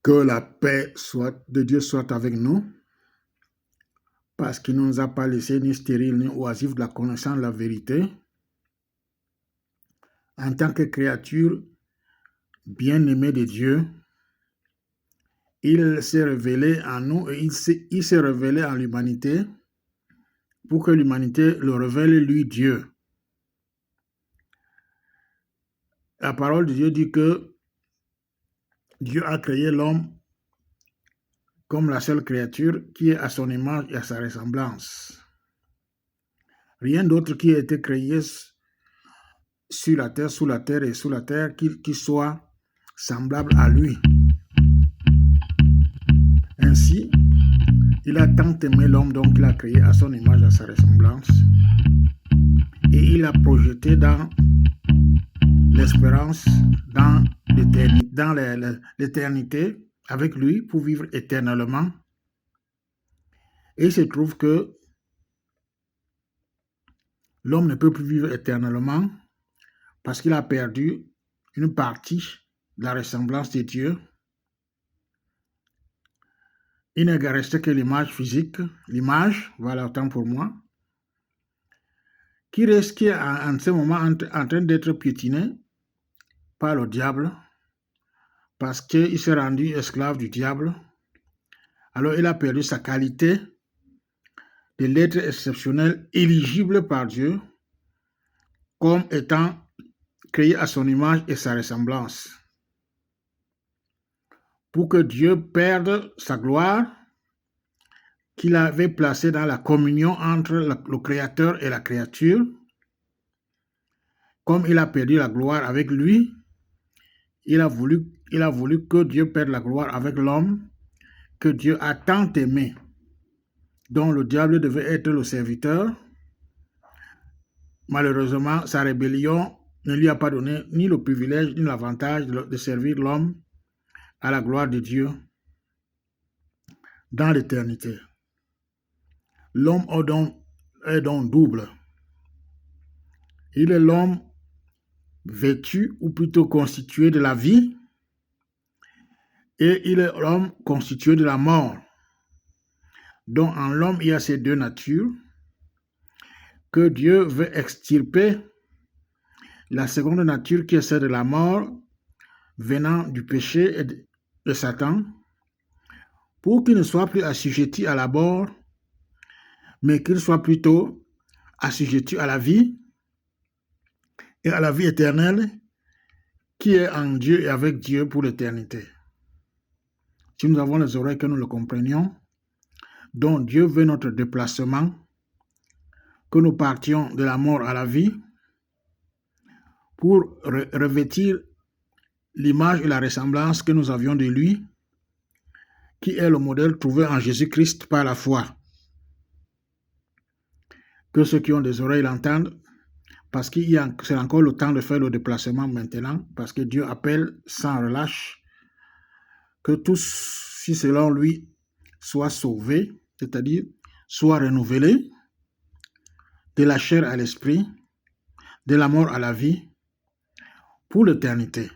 Que la paix de Dieu soit avec nous, parce qu'il ne nous a pas laissés ni stériles ni oisifs de la connaissance de la vérité. En tant que créature bien-aimée de Dieu, il s'est révélé en nous et il s'est révélé en l'humanité pour que l'humanité le révèle lui, Dieu. La parole de Dieu dit que Dieu a créé l'homme comme la seule créature qui est à son image et à sa ressemblance. Rien d'autre qui a été créé sur la terre, sous la terre et sous la terre qui soit semblable à lui. Ainsi, il a tant aimé l'homme, donc il a créé à son image, à sa ressemblance, et il a projeté dans l'espérance, dans l'éternité avec lui pour vivre éternellement. Et il se trouve que l'homme ne peut plus vivre éternellement parce qu'il a perdu une partie de la ressemblance de Dieu. Il ne reste que l'image physique, l'image, voilà autant pour moi, qui est en ce moment en train d'être piétinée par le diable, parce qu'il s'est rendu esclave du diable. Alors il a perdu sa qualité de l'être exceptionnel, éligible par Dieu, comme étant créé à son image et sa ressemblance. Pour que Dieu perde sa gloire qu'il avait placée dans la communion entre le Créateur et la créature, comme il a perdu la gloire avec lui, il a voulu que Dieu perde la gloire avec l'homme que Dieu a tant aimé, dont le diable devait être le serviteur. Malheureusement, sa rébellion ne lui a pas donné ni le privilège ni l'avantage de servir l'homme à la gloire de Dieu dans l'éternité. L'homme est donc double. Il est l'homme vêtu, ou plutôt constitué de la vie, et il est l'homme constitué de la mort. Donc en l'homme, il y a ces deux natures que Dieu veut extirper. La seconde nature qui est celle de la mort, venant du péché et de Satan, pour qu'il ne soit plus assujetti à la mort, mais qu'il soit plutôt assujetti à la vie et à la vie éternelle qui est en Dieu et avec Dieu pour l'éternité. Si nous avons les oreilles que nous le comprenions, donc Dieu veut notre déplacement, que nous partions de la mort à la vie pour revêtir l'image et la ressemblance que nous avions de lui, qui est le modèle trouvé en Jésus-Christ par la foi. Que ceux qui ont des oreilles l'entendent, parce que c'est encore le temps de faire le déplacement maintenant, parce que Dieu appelle sans relâche que tous, si selon lui, soient sauvés, c'est-à-dire soient renouvelés de la chair à l'esprit, de la mort à la vie, pour l'éternité.